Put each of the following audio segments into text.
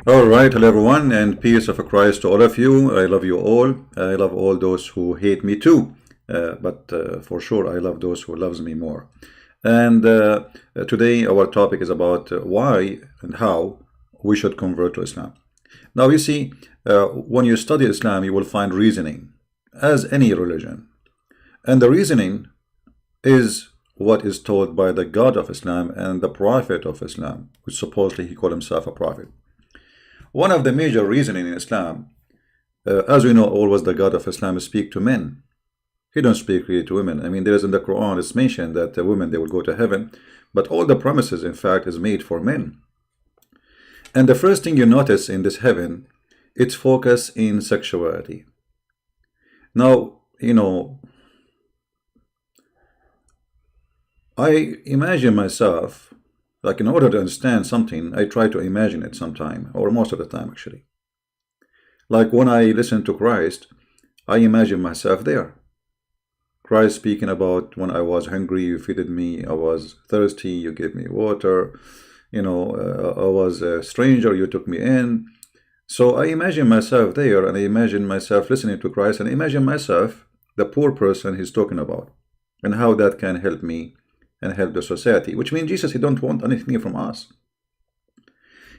All right, hello everyone, and peace of Christ to all of you. I love you all. I love all those who hate me too, but for sure I love those who loves me more. And today our topic is about why and how we should convert to Islam. Now you see, when you study Islam, you will find reasoning, as any religion, and the reasoning is what is taught by the God of Islam and the Prophet of Islam, which supposedly he called himself a prophet. One of the major reasoning in Islam, as we know, always the God of Islam speak to men. He don't speak really to women. I mean, there is in the Quran, it's mentioned that the women, they will go to heaven, but all the promises, in fact, is made for men. And the first thing you notice in this heaven, it's focus in sexuality. Now, you know, I imagine myself, like in order to understand something, I try to imagine it sometime, or most of the time actually. Like when I listen to Christ, I imagine myself there. Christ speaking about when I was hungry, you feeded me, I was thirsty, you gave me water, you know, I was a stranger, you took me in. So I imagine myself there, and I imagine myself listening to Christ, and I imagine myself the poor person he's talking about, and how that can help me and help the society, which means Jesus, he don't want anything from us.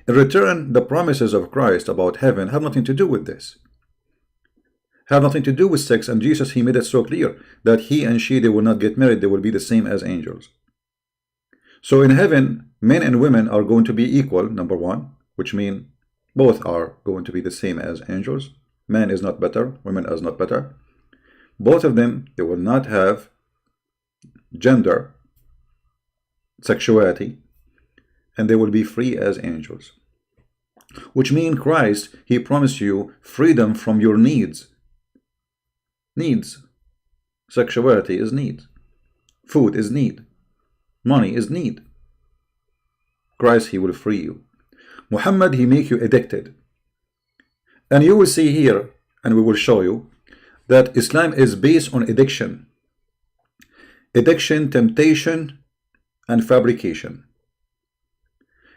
In return, the promises of Christ about heaven have nothing to do with this, have nothing to do with sex, and Jesus, he made it so clear that he and she, they will not get married, they will be the same as angels. So in heaven, men and women are going to be equal, number one, which means both are going to be the same as angels. Man is not better, women is not better. Both of them, they will not have gender, sexuality, and they will be free as angels. Which means Christ, he promised you freedom from your needs. Needs. Sexuality is need. Food is need. Money is need. Christ, he will free you. Muhammad, he make you addicted. And you will see here, and we will show you, that Islam is based on addiction. Addiction, temptation, and fabrication.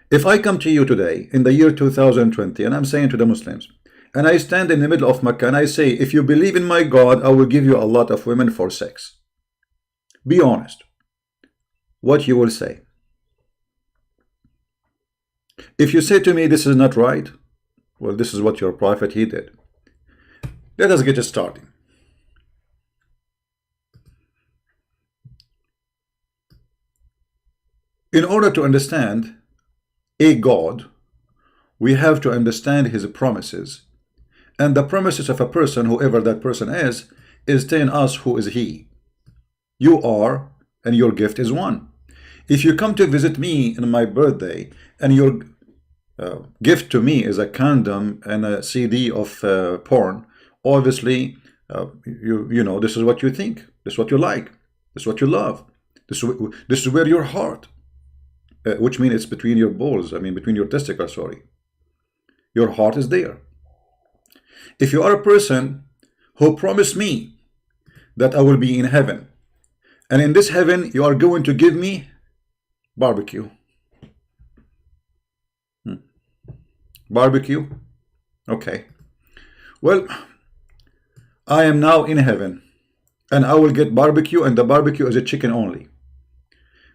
If I come to you today in the year 2020, and I'm saying to the Muslims, and I stand in the middle of Mecca and I say, if you believe in my God, I will give you a lot of women for sex. Be honest. What you will say? If you say to me, this is not right, well, this is what your prophet, he did. Let us get started. In order to understand a God, we have to understand his promises. And the promises of a person, whoever that person is telling us who is he. You are, and your gift is one. If you come to visit me on my birthday, and your gift to me is a condom and a CD of porn, obviously, you know, this is what you think. This is what you like. This is what you love. This is where your heart, which means it's between your balls, I mean between your testicles, sorry. Your heart is there. If you are a person who promised me that I will be in heaven, and in this heaven you are going to give me barbecue. Barbecue? Okay. Well, I am now in heaven, and I will get barbecue, and the barbecue is a chicken only.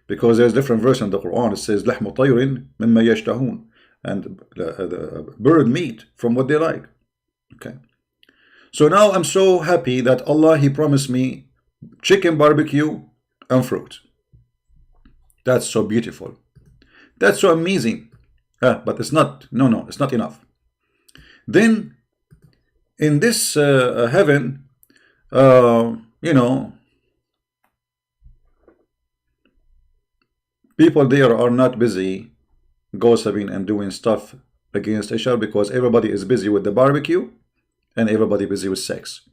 Because there's different verse in the Quran. It says لحم طير مما يشتهون, and the bird meat from what they like. Okay. So now I'm so happy that Allah, he promised me chicken, barbecue, and fruit. That's so beautiful. That's so amazing. But it's not. No, it's not enough. Then in this heaven, you know, people there are not busy gossiping and doing stuff against each other, because everybody is busy with the barbecue and everybody busy with sex.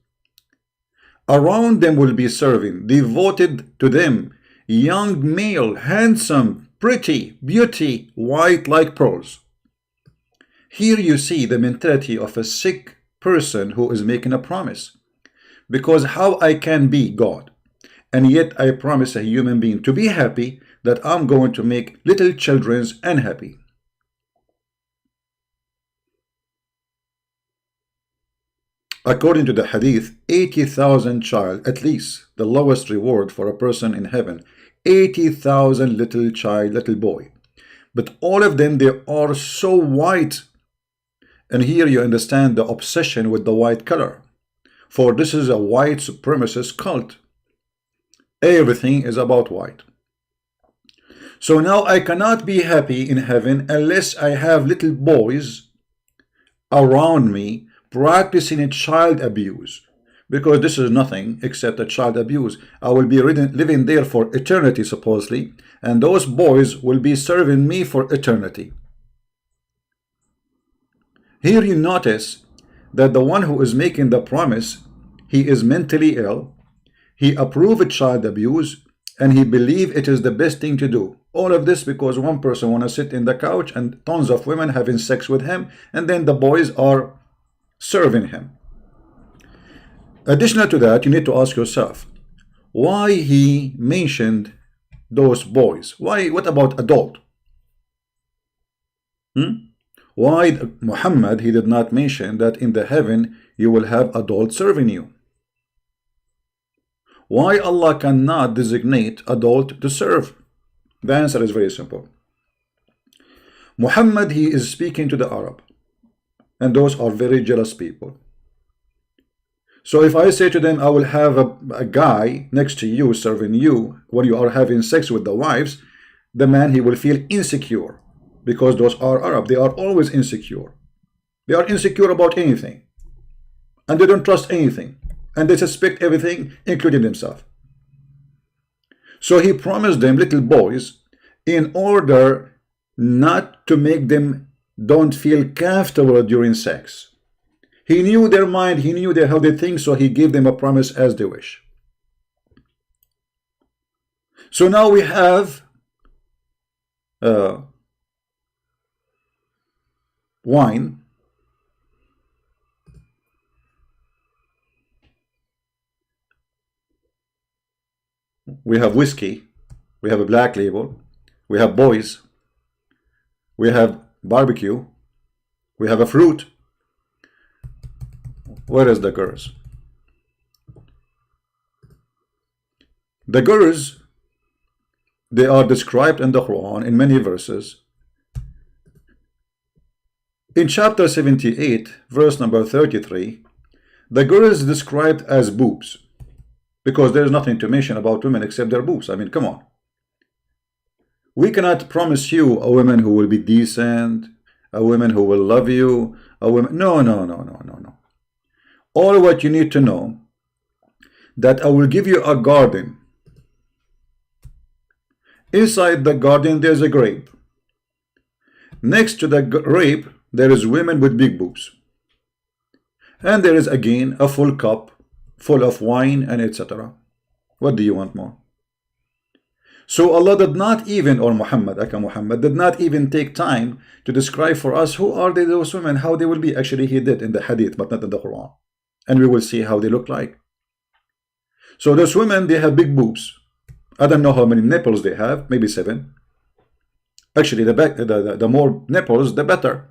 Around them will be serving, devoted to them, young male, handsome, pretty, beauty, white like pearls. Here you see the mentality of a sick person who is making a promise. Because how I can be God, and yet I promise a human being to be happy, that I'm going to make little children's unhappy. According to the hadith, 80,000 child, at least the lowest reward for a person in heaven, 80,000 little child, little boy. But all of them, they are so white. And here you understand the obsession with the white color. For this is a white supremacist cult. Everything is about white. So now I cannot be happy in heaven unless I have little boys around me practicing child abuse, because this is nothing except a child abuse. I will be living there for eternity supposedly, and those boys will be serving me for eternity. Here you notice that the one who is making the promise, he is mentally ill, he approved child abuse, and he believes it is the best thing to do. All of this because one person want to sit in the couch and tons of women having sex with him, and then the boys are serving him. Additional to that, you need to ask yourself, why he mentioned those boys? Why? What about adult? Why Muhammad, he did not mention that in the heaven you will have adults serving you? Why Allah cannot designate adult to serve? The answer is very simple. Muhammad, he is speaking to the Arab, and those are very jealous people. So if I say to them, I will have a guy next to you serving you when you are having sex with the wives, the man, he will feel insecure, because those are Arab. They are always insecure. They are insecure about anything, and they don't trust anything, and they suspect everything, including themselves. So he promised them little boys in order not to make them don't feel comfortable during sex. He knew their mind, he knew how they think, so he gave them a promise as they wish. So now we have wine, we have whiskey, we have a black label, we have boys, we have barbecue, we have a fruit. Where is the girls? The girls, they are described in the Quran in many verses. In chapter 78, verse number 33, the girl is described as boobs, because there is nothing to mention about women except their boobs. I mean, come on. We cannot promise you a woman who will be decent, a woman who will love you, a woman. No. All what you need to know, that I will give you a garden. Inside the garden, there's a grape. Next to the grape, there is women with big boobs. And there is again a full cup full of wine and etc. What do you want more? So Allah did not even, or Muhammad did not even take time to describe for us who are they, those women, how they will be. Actually, he did in the hadith, but not in the Quran. And we will see how they look like. So those women, they have big boobs. I don't know how many nipples they have, maybe 7. Actually, the more nipples, the better.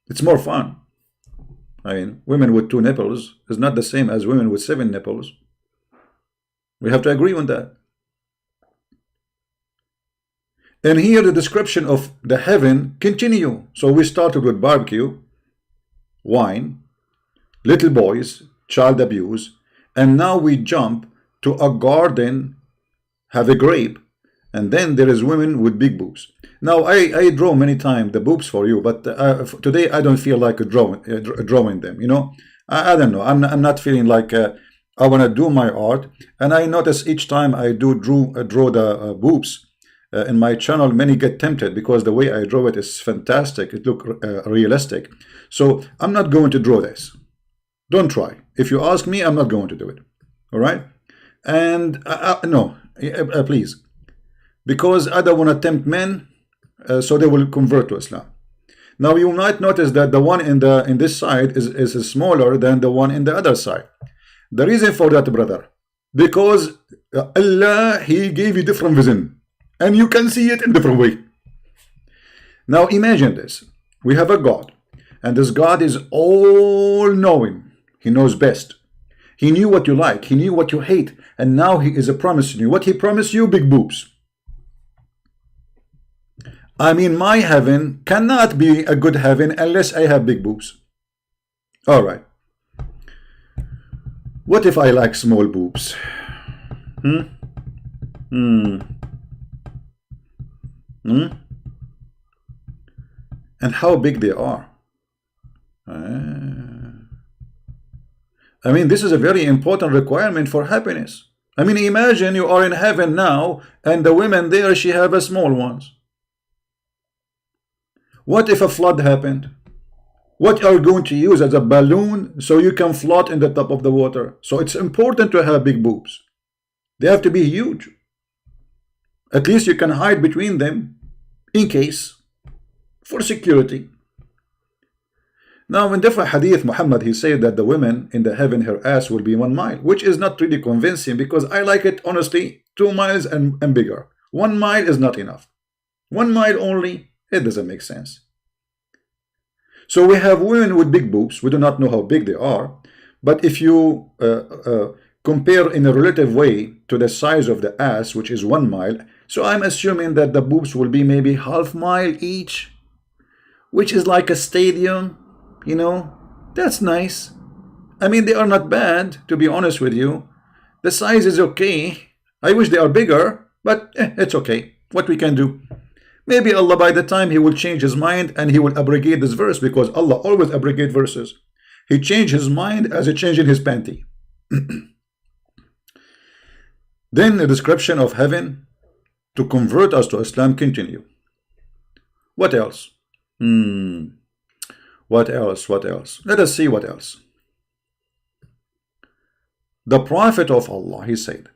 It's more fun. I mean, women with 2 nipples is not the same as women with 7 nipples. We have to agree on that. And here the description of the heaven continue. So we started with barbecue, wine, little boys, child abuse, and now we jump to a garden, have a grape, and then there is women with big boobs. Now I draw many times the boobs for you, but today I don't feel like drawing them. You know, I don't know. I'm not feeling like I want to do my art. And I notice each time I draw the boobs in my channel, many get tempted because the way I draw it is fantastic. It looks realistic. So I'm not going to draw this. Don't try. If you ask me, I'm not going to do it. All right? And no, please, because I don't want to tempt men, so they will convert to Islam. Now you might notice that the one in this side is smaller than the one in the other side. The reason for that, brother, because Allah, He gave you different vision, and you can see it in different way. Now imagine this: we have a God, And this God is all knowing. He knows best. He knew what you like. He knew what you hate. And now he is promising you. What he promised you? Big boobs. I mean, my heaven cannot be a good heaven unless I have big boobs. All right. What if I like small boobs? And how big they are. I mean, this is a very important requirement for happiness. I mean, imagine you are in heaven now, and the women there, she have a small ones. What if a flood happened? What are you going to use as a balloon so you can float in the top of the water? So it's important to have big boobs. They have to be huge. At least you can hide between them in case, for security. Now in different hadith, Muhammad, he said that the women in the heaven, her ass will be 1 mile, which is not really convincing because I like it honestly 2 miles and bigger. 1 mile is not enough. 1 mile only, it doesn't make sense. So we have women with big boobs. We do not know how big they are, but if you compare in a relative way to the size of the ass, which is 1 mile, so I'm assuming that the boobs will be maybe ½ mile each, which is like a stadium. You know, that's nice. I mean, they are not bad, to be honest with you. The size is okay. I wish they are bigger, but it's okay. What we can do. Maybe Allah, by the time he will change his mind and he will abrogate this verse, because Allah always abrogates verses. He changed his mind as he changed in his panty. Then the description of heaven to convert us to Islam continue. What else? What else? What else? Let us see what else. The Prophet of Allah, he said,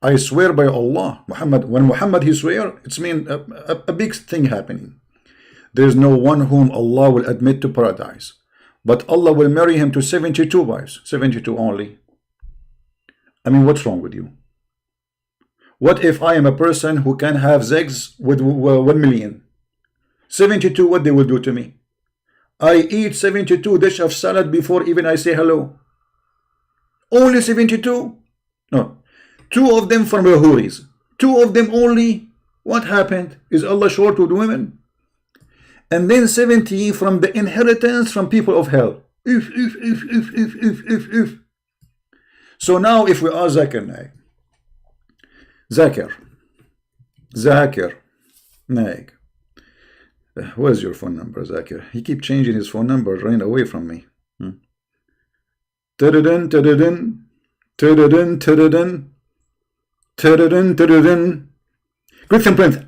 I swear by Allah, Muhammad, when Muhammad he swear, it's mean a big thing happening. There is no one whom Allah will admit to paradise, but Allah will marry him to 72 wives, 72 only. I mean, what's wrong with you? What if I am a person who can have sex with 1 million? 72, what they will do to me? I eat 72 dish of salad before even I say hello. Only 72? No. 2 of them from the Huris. 2 of them only. What happened? Is Allah short with women? And then 70 from the inheritance from people of hell. If. So now if we are Zakir Naik. Zakir Naik. Where's your phone number, Zakir? He keep changing his phone number, running away from me. Great friends,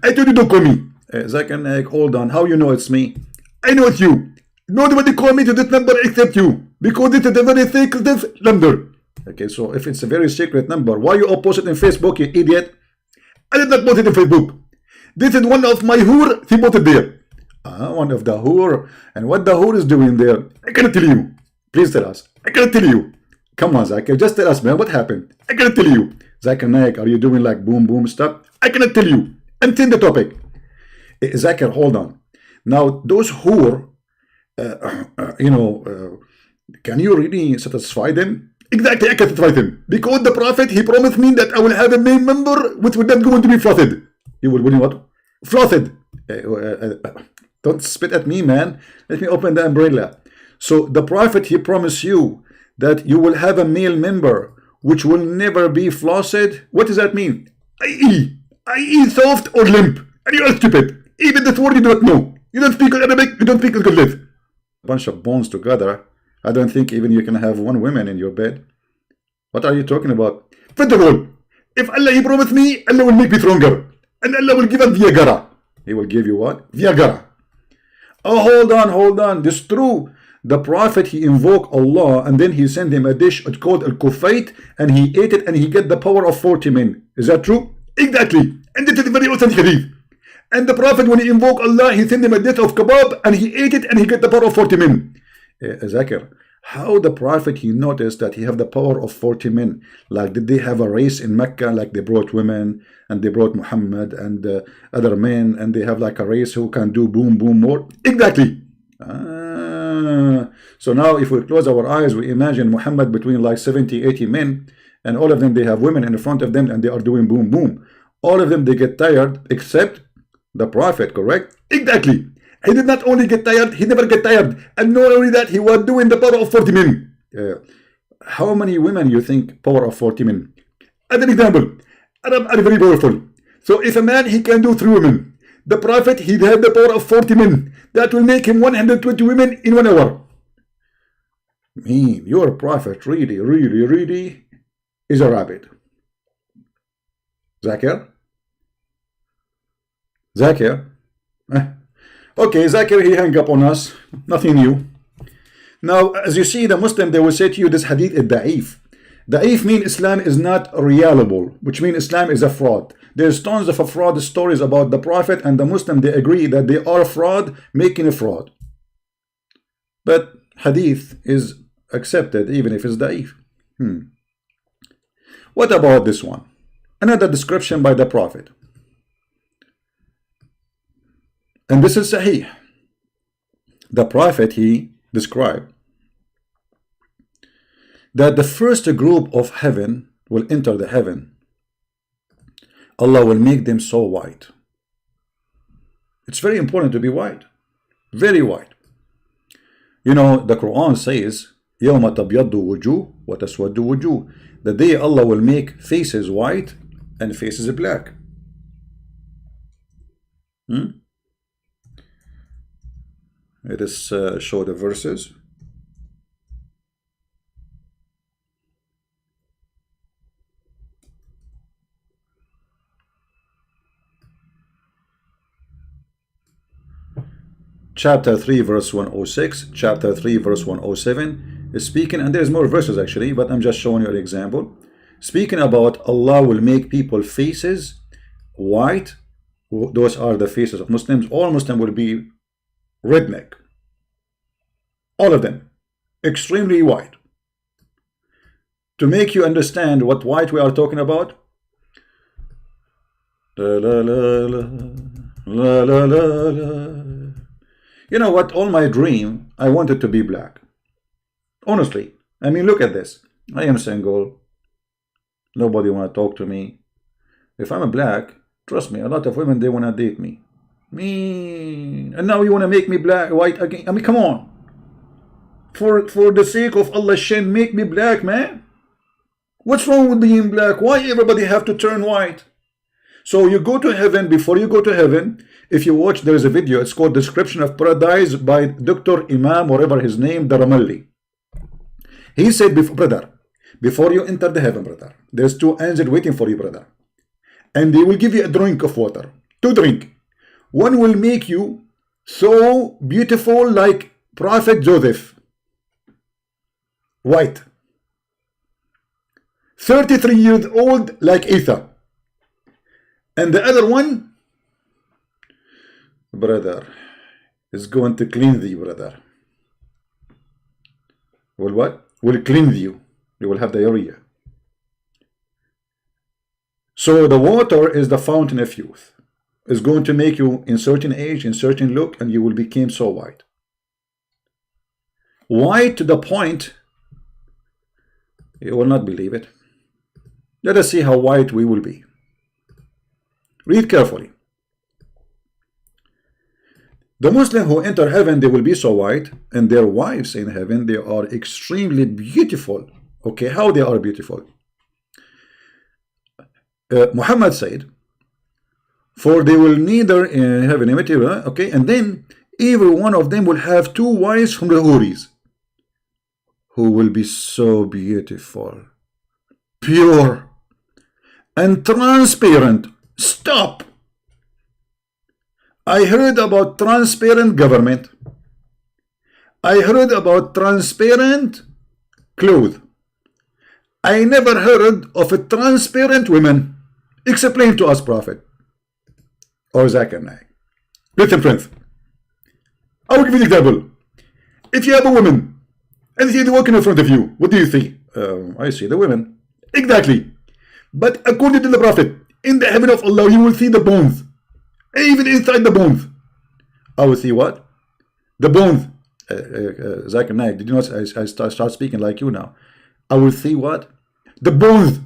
I told you don't call me. Zakir Naik, hold on. How you know it's me? I know it's you. Nobody call me to this number except you, because it's a very secret number. Okay, so if it's a very secret number, why you all post it in Facebook, you idiot? I did not post it in Facebook. This is one of my whore, he put it there. One of the whore. And what the whore is doing there, I cannot tell you. Please tell us. I cannot tell you. Come on, Zakir, just tell us, man, what happened? I cannot tell you. Zakir Naik, are you doing like boom boom stuff? I cannot tell you. And change the topic. Zakir, hold on. Now, those whore, can you really satisfy them? Exactly, I can satisfy them. Because the Prophet, he promised me that I will have a male member which will not going to be frothed. You will win what? Frothed. Don't spit at me, man. Let me open the umbrella. So the Prophet, he promised you that you will have a male member which will never be flossed. What does that mean? I.e. soft or limp. And you are stupid. Even this word you do not know. You don't speak Arabic, you don't speak English. Bunch of bones together. I don't think even you can have 1 woman in your bed. What are you talking about? First of all, if Allah he promised me, Allah will make me stronger. And Allah will give us Viagra. He will give you what? Viagra. Oh, hold on. This is true. The Prophet, he invoked Allah and then he sent him a dish called al-kufayt and he ate it and he get the power of 40 men. Is that true? Exactly. And this is very authentic hadith. And the Prophet, when he invoked Allah, he sent him a dish of kebab and he ate it and he get the power of 40 men. Zakir, how the Prophet, he noticed that he have the power of 40 men? Like, did they have a race in Mecca? Like they brought women and they brought Muhammad and other men and they have like a race who can do boom boom more? Exactly. So now if we close our eyes, we imagine Muhammad between like 70, 80 men, and all of them, they have women in front of them, and they are doing boom, boom. All of them, they get tired, except the Prophet, correct? Exactly. He did not only get tired, he never get tired. And not only that, he was doing the power of 40 men. How many women you think power of 40 men? As an example, Arab are very powerful. So if a man, he can do 3 women. The Prophet, he had the power of 40 men. That will make him 120 women in 1 hour. Man, your Prophet really, really, really is a rabbit. Zakir? Zakir? Okay, Zakir, he hung up on us. Nothing new. Now, as you see, the Muslim, they will say to you, this hadith is da'if. Da'if means Islam is not reliable, which means Islam is a fraud. There's tons of fraud stories about the Prophet, and the Muslim, they agree that they are fraud, making a fraud. But hadith is accepted even if it's da'if. What about this one? Another description by the Prophet. And this is Sahih. The Prophet, he described that the first group of heaven will enter the heaven. Allah will make them so white. It's very important to be white. Very white. You know, the Quran says, يَوْمَ تَبْيَضُّ وُجُوهُ وَتَسْوَدُّ وُجُوهُ. The day Allah will make faces white and faces black. Let us show the verses. Chapter 3 verse 106, chapter 3 verse 107 is speaking, and there's more verses actually, but I'm just showing you an example. Speaking about Allah will make people faces white. Those are the faces of Muslims. All Muslims will be redneck. All of them. Extremely white. To make you understand what white we are talking about. La, la, la, la, la, la, la, la. You know what? All my dream, I wanted to be black. Honestly. I mean, look at this. I am single. Nobody want to talk to me. If I'm a black, trust me, a lot of women, they want to date me. And now you want to make me black, white again? I mean, come on. For the sake of Allah's shame, make me black, man. What's wrong with being black? Why everybody have to turn white? So you go to heaven. Before you go to heaven, if you watch, there is a video. It's called Description of Paradise by Dr. Imam, whatever his name, Daramalli. He said, before you enter the heaven, brother, there's 2 angels waiting for you, brother. And they will give you a drink of water. 2 drinks. One will make you so beautiful like Prophet Joseph. White. 33 years old like Ether. And the other one, brother, is going to cleanse you, brother. Will what? Will cleanse you. You will have diarrhea. So the water is the fountain of youth. It's going to make you in certain age, in certain look, and you will become so white. White to the point, you will not believe it. Let us see how white we will be. Read carefully. The Muslims who enter heaven, they will be so white, and their wives in heaven, they are extremely beautiful. Okay, how they are beautiful? Muhammad said, for they will neither have any material, okay, and then every one of them will have 2 wives from the Houris, who will be so beautiful, pure, and transparent. Stop! I heard about transparent government. I heard about transparent clothes. I never heard of a transparent woman. Explain to us, Prophet. Or Zakir. Listen, friends. I will give you an example. If you have a woman and she's walking in front of you, what do you see? I see the women. Exactly. But according to the Prophet, in the heaven of Allah, you will see the bones. Even inside the bones. I will see what? The bones. Zach and Nike, did you notice I start speaking like you now? I will see what? The bones.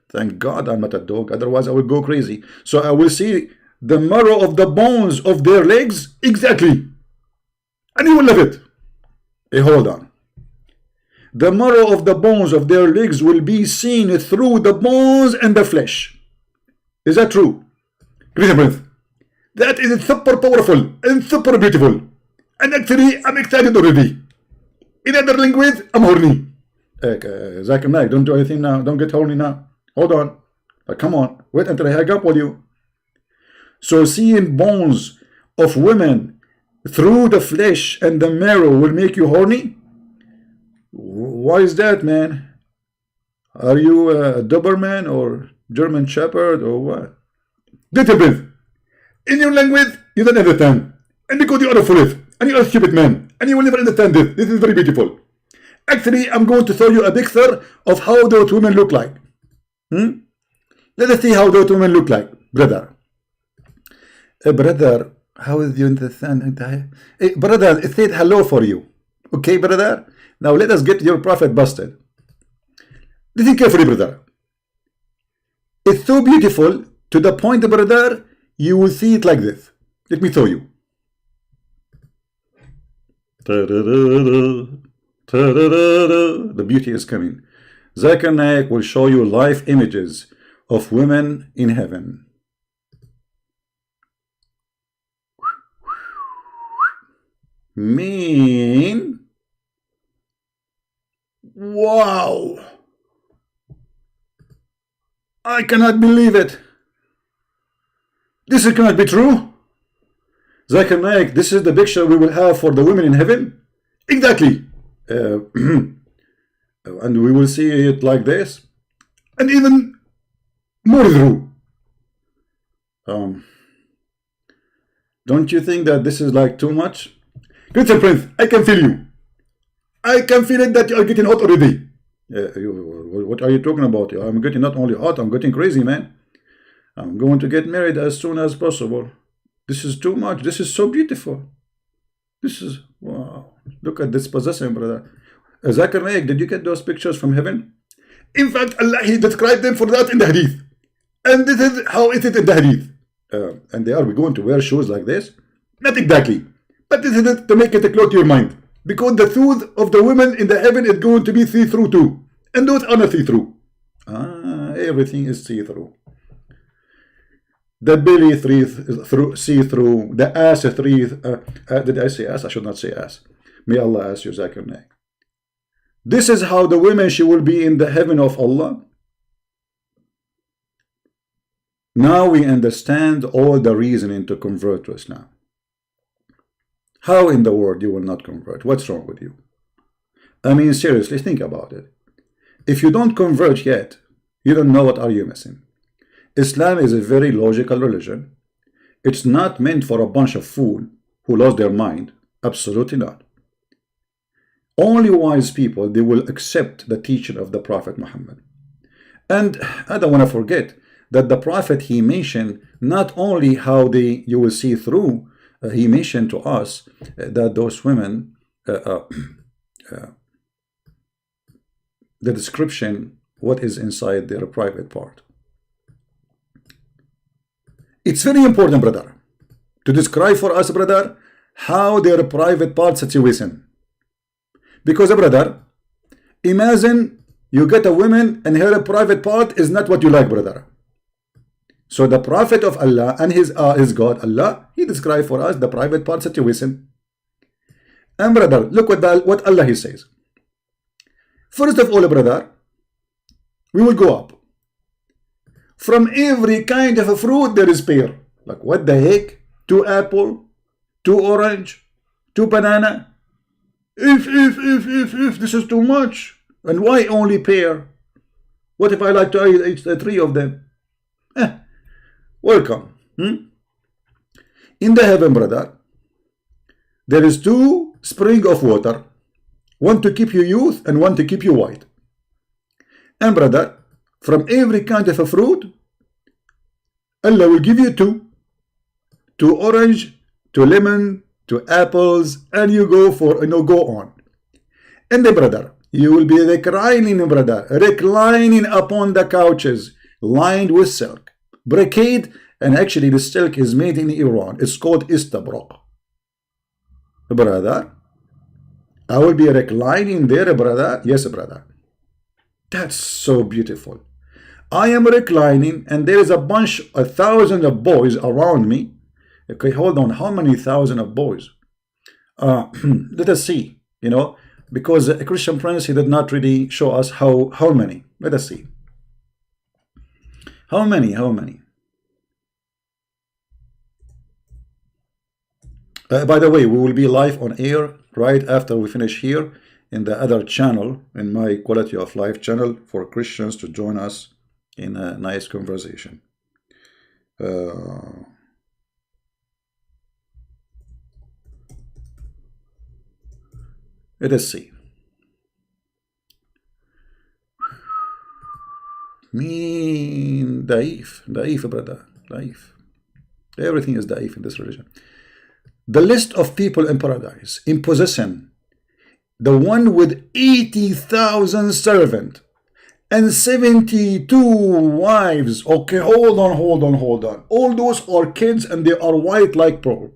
Thank God I'm not a dog, otherwise I would go crazy. So I will see the marrow of the bones of their legs, exactly. And you will love it. Hey, hold on. The marrow of the bones of their legs will be seen through the bones and the flesh. Is that true? Great breath. That is super powerful and super beautiful. And actually, I'm excited already. In other language, I'm horny. Zach and Mike, don't do anything now. Don't get horny now. Hold on. Come on. Wait until I hang up with you. So seeing bones of women through the flesh and the marrow will make you horny? Why is that, man? Are you a Doberman or German Shepherd or what? Little bit. In your language, you don't understand. And because you are a fool and you are a stupid man and you will never understand this. This is very beautiful. Actually, I'm going to show you a picture of how those women look like. Let us see how those women look like, brother. Brother, how is you understand? Hey, brother, it said hello for you. Okay, brother? Now let us get your prophet busted. Listen carefully, brother. It's so beautiful to the point, brother, you will see it like this. Let me show you. The beauty is coming. Zakir Naik will show you live images of women in heaven. Mean. Wow. I cannot believe it. This cannot be true. Zakir Naik, this is the picture we will have for the women in heaven. Exactly. And we will see it like this. And even more true. Don't you think that this is like too much? Good Prince, I can feel you. I can feel it that you are getting hot already. What are you talking about? I'm getting not only hot, I'm getting crazy, man. I'm going to get married as soon as possible. This is too much. This is so beautiful. This is, wow. Look at this possession, brother. Zakir Naik, did you get those pictures from heaven? In fact, Allah, He described them for that in the hadith. And this is how it is in the hadith. And they are we going to wear shoes like this? Not exactly. But this is it to make it close to your mind. Because the shoes of the women in the heaven is going to be see-through too. And those are not see-through. Everything is see-through. The belly see-through. The ass did I say ass? I should not say ass. May Allah ask you, Zakir Naik. This is how the women she will be in the heaven of Allah. Now we understand all the reasoning to convert to Islam. How in the world you will not convert? What's wrong with you? I mean, seriously, think about it. If you don't convert yet, you don't know what are you missing. Islam is a very logical religion. It's not meant for a bunch of fools who lost their mind. Absolutely not. Only wise people, they will accept the teaching of the Prophet Muhammad. And I don't want to forget that the Prophet, he mentioned not only how you will see through, he mentioned to us that those women, the description, what is inside their private part. It's very important, brother, to describe for us, brother, how their private part situation. Because, brother, imagine you get a woman and her private part is not what you like, brother. So the Prophet of Allah and his God, Allah, he described for us the private part situation. And brother, look what Allah he says. First of all, brother, we will go up. From every kind of a fruit there is pear. Like what the heck? 2 apple, 2 orange, 2 banana. If this is too much. And why only pear? What if I like to eat 3 of them? Welcome. In the heaven, brother, there is 2 springs of water. One to keep you youth and one to keep you white. And brother, from every kind of a fruit, Allah will give you 2. 2 orange, 2 lemon, to apples, and you go for, go on. And the brother, you will be reclining, brother, reclining upon the couches, lined with silk, brocade, and actually the silk is made in Iran. It's called istabroq. Brother, I will be reclining there, brother. Yes, brother. That's so beautiful. I am reclining, and there is a bunch, 1,000 of boys around me. Okay, hold on. How many thousand of boys? Let us see. Because a Christian Prince, he did not really show us how many. Let us see. How many? By the way, we will be live on air right after we finish here in the other channel, in my Quality of Life channel, for Christians to join us in a nice conversation. Let us see. Daif, brother, daif. Everything is daif in this religion. The list of people in paradise, in possession, the one with 80,000 servants and 72 wives. Okay, hold on. All those are kids, and they are white like pearl.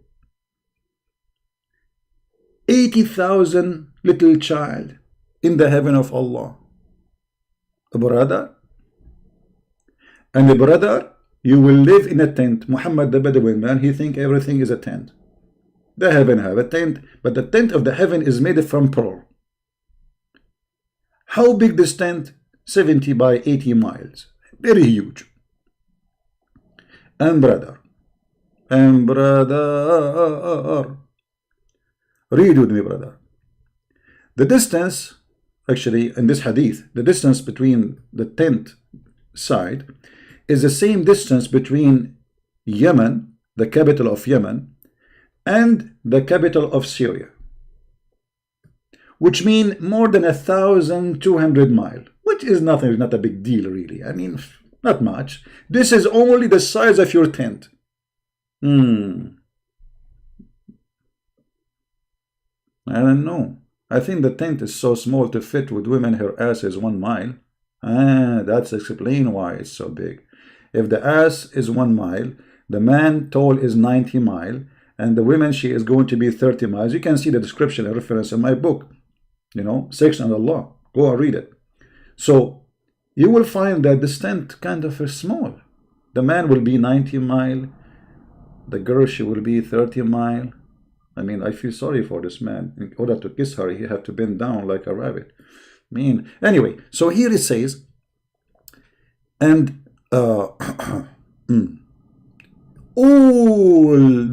80,000 little child in the heaven of Allah. A brother. And the brother, you will live in a tent. Muhammad the Bedouin man, he think everything is a tent. The heaven have a tent, but the tent of the heaven is made from pearl. How big this tent? 70 by 80 miles. Very huge. And brother. Read with me, brother. The distance, actually, in this hadith, the distance between the tent side is the same distance between Yemen, the capital of Yemen, and the capital of Syria, which mean more than 1,200 miles, which is nothing, not a big deal really. I mean, not much. This is only the size of your tent. I don't know. I think the tent is so small to fit with women, her ass is 1 mile. That's explain why it's so big. If the ass is 1 mile, the man tall is 90 miles, and the women, she is going to be 30 miles. You can see the description and reference in my book, Sex and Allah. Go and read it. So you will find that this tent kind of is small. The man will be 90 miles. The girl, she will be 30 miles. I mean, I feel sorry for this man. In order to kiss her, he have to bend down like a rabbit. Anyway, so here it says, and all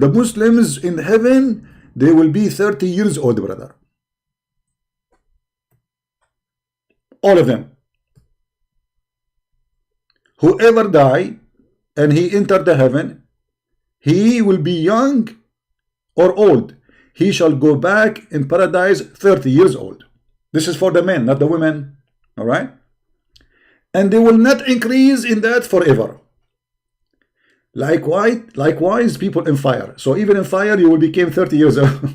the Muslims in heaven, they will be 30 years old, brother. All of them. Whoever die and he entered the heaven, he will be young or old. He shall go back in paradise 30 years old. This is for the men, not the women. All right? And they will not increase in that forever. Likewise, people in fire. So even in fire, you will become 30 years old.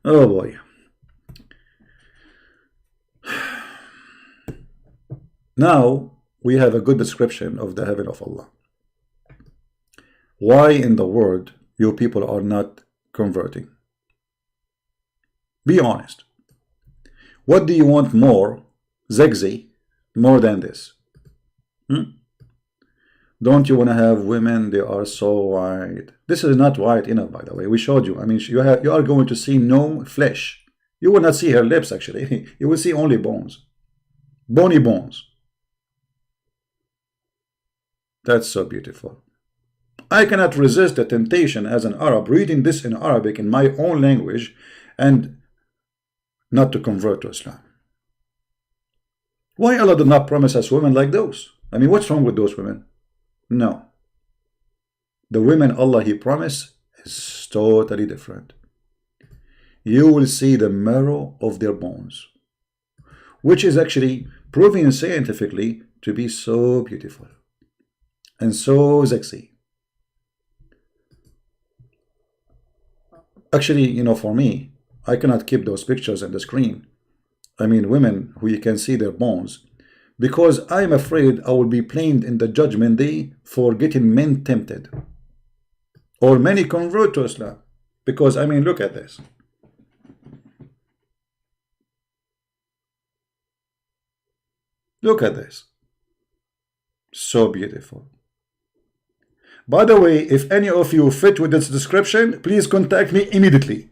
Oh boy. Now we have a good description of the heaven of Allah. Why in the world you people are not converting? Be honest. What do you want more, Zegzi, more than this? Don't you want to have women? They are so white. This is not white enough, by the way. We showed you. I mean, you are going to see no flesh. You will not see her lips, actually. You will see only bones. Bony bones. That's so beautiful. I cannot resist the temptation as an Arab, reading this in Arabic in my own language, and not to convert to Islam. Why Allah did not promise us women like those? I mean, what's wrong with those women? No. The women Allah He promised is totally different. You will see the marrow of their bones, which is actually proven scientifically to be so beautiful. and so sexy. Actually, for me, I cannot keep those pictures on the screen. I mean, women who you can see their bones, because I'm afraid I will be blamed in the judgment day for getting men tempted, or many convert to Islam. Because, I mean, look at this. Look at this. So beautiful. By the way, if any of you fit with this description, please contact me immediately.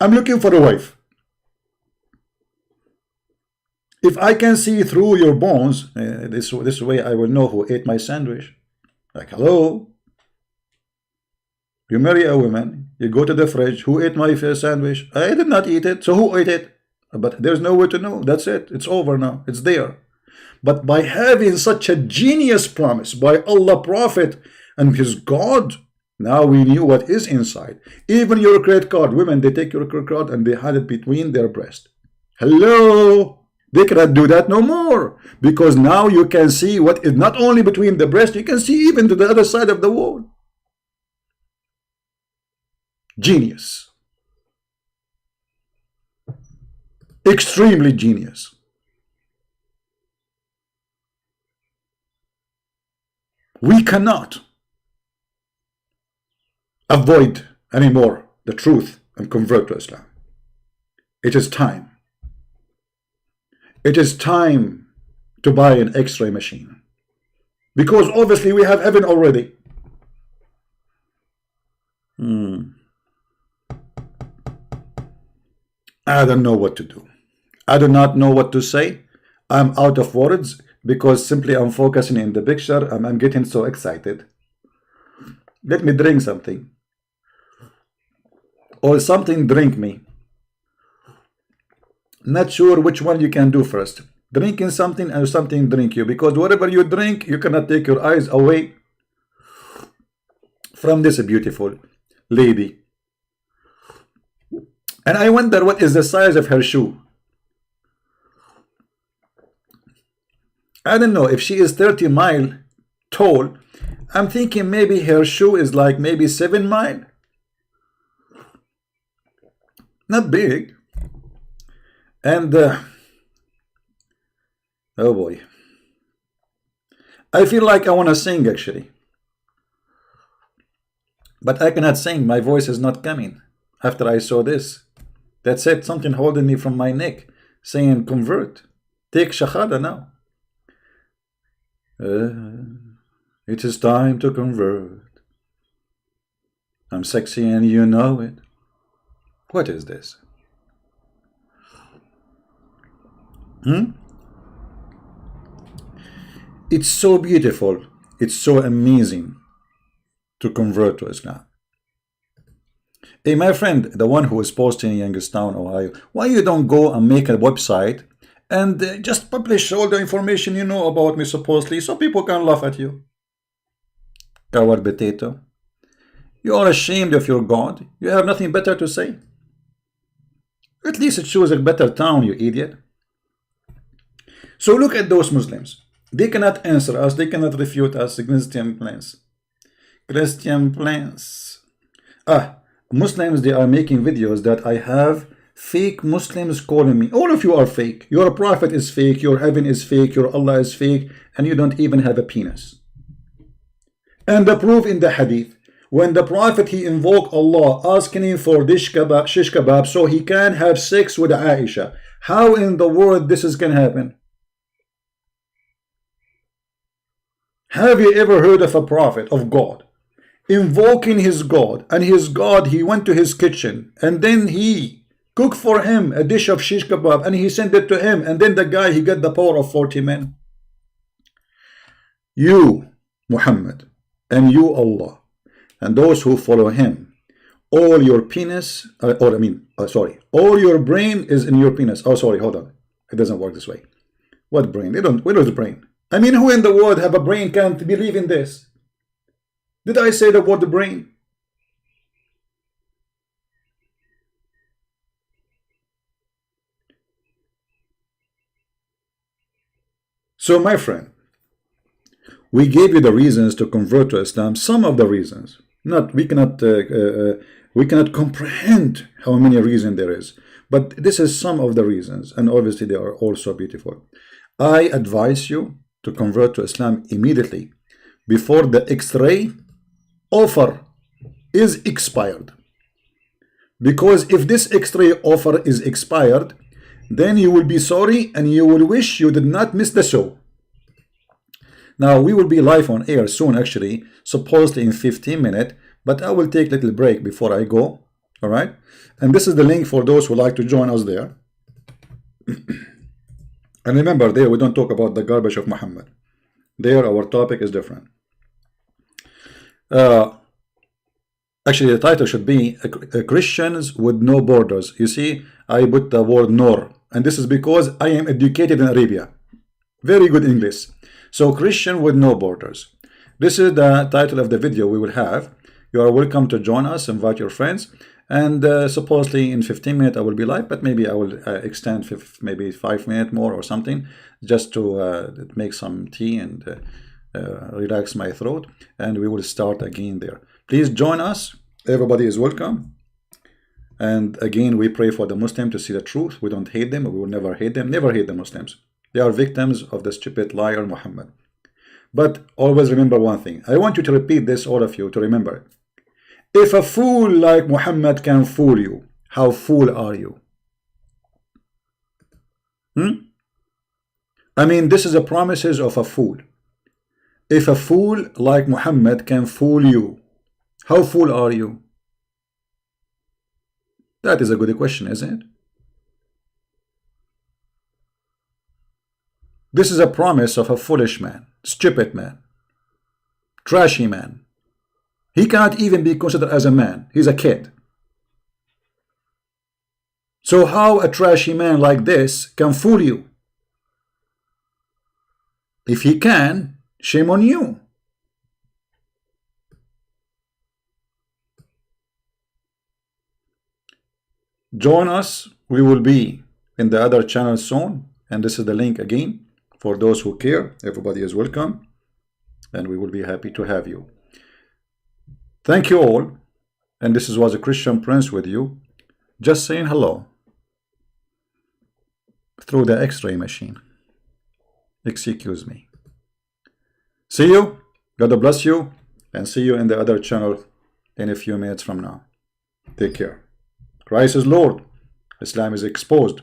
I'm looking for a wife. If I can see through your bones, this way I will know who ate my sandwich. Like, hello? You marry a woman, you go to the fridge, who ate my sandwich? I did not eat it, so who ate it? But there's no way to know. That's it. It's over now. It's there. But by having such a genius promise by Allah, Prophet, and his God, now we knew what is inside. Even your credit card, women, they take your credit card and they hide it between their breasts. Hello? They cannot do that no more, because now you can see what is not only between the breast, you can see even to the other side of the wall. Genius. Extremely genius. We cannot avoid anymore the truth and convert to Islam. It is time. It is time to buy an X-ray machine, because obviously we have heaven already. I don't know what to do. I do not know what to say. I'm out of words, because simply I'm focusing in the picture and I'm getting so excited. Let me drink something, or something drink me. Not sure which one you can do first, drinking something or something drink you, because whatever you drink, you cannot take your eyes away from this beautiful lady. And I wonder what is the size of her shoe. I don't know if she is 30 mile tall. I'm thinking maybe her shoe is like maybe 7 mile. Not big. And oh boy, I feel like I want to sing actually, but I cannot sing. My voice is not coming after I saw this. That's it. Something holding me from my neck, saying convert, take shahada now. It is time to convert. I'm sexy and you know it. What is this? It's so beautiful. It's so amazing to convert to Islam. Hey, my friend, the one who is posting in Youngstown, Ohio, why you don't go and make a website and just publish all the information you know about me supposedly, so people can laugh at you? Coward potato. You are ashamed of your God. You have nothing better to say. At least it shows a better town, you idiot. So look at those Muslims. They cannot answer us. They cannot refute us. Christian plans. Christian plans. Muslims, they are making videos that I have fake Muslims calling me. All of you are fake. Your prophet is fake. Your heaven is fake. Your Allah is fake. And you don't even have a penis. And the proof in the hadith. When the prophet, he invoked Allah, asking him for shish kebab so he can have sex with Aisha. How in the world this is going to happen? Have you ever heard of a prophet of God invoking his God, and his God, he went to his kitchen and then he cooked for him a dish of shish kebab and he sent it to him, and then the guy, he got the power of 40 men? You, Muhammad, and you, Allah, and those who follow him, all your penis, all your brain is in your penis. Oh, sorry, hold on. It doesn't work this way. What brain? Where is the brain? I mean, who in the world have a brain can't believe in this? Did I say the word brain? So, my friend, We gave you the reasons to convert to Islam, some of the reasons. We cannot comprehend how many reasons there is, but this is some of the reasons, and obviously they are also beautiful. I advise you to convert to Islam immediately before the X-ray offer is expired. Because if this X-ray offer is expired, then you will be sorry and you will wish you did not miss the show. Now we will be live on air soon, actually, supposedly in 15 minutes, but I will take a little break before I go. All right, and this is the link for those who like to join us there. And remember, there we don't talk about the garbage of Muhammad. There our topic is different. Actually, the title should be Christians with No Borders. You see, I put the word nor, and this is because I am educated in Arabia. Very good English. So, Christian with no borders. This is the title of the video we will have. You are welcome to join us, invite your friends, and supposedly in 15 minutes I will be live, but maybe I will extend maybe 5 minutes more or something, just to make some tea and relax my throat, and we will start again there. Please join us. Everybody is welcome. And again, we pray for the Muslim to see the truth. We don't hate them. We will never hate them. Never hate the Muslims. They are victims of the stupid liar Muhammad. But always remember one thing. I want you to repeat this, all of you, to remember it. If a fool like Muhammad can fool you, how fool are you? I mean, this is the promises of a fool. If a fool like Muhammad can fool you, how fool are you? That is a good question, isn't it? This is a promise of a foolish man, stupid man, trashy man. He cannot even be considered as a man. He's a kid. So how a trashy man like this can fool you? If he can, shame on you. Join us. We will be in the other channel soon, and this is the link again. For those who care, everybody is welcome, and we will be happy to have you. Thank you all, and this was a Christian Prince with you, just saying hello through the X-ray machine. Excuse me. See you, God bless you, and see you in the other channel in a few minutes from now. Take care. Christ is Lord. Islam is exposed.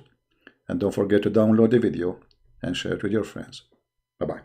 And don't forget to download the video and share it with your friends. Bye-bye.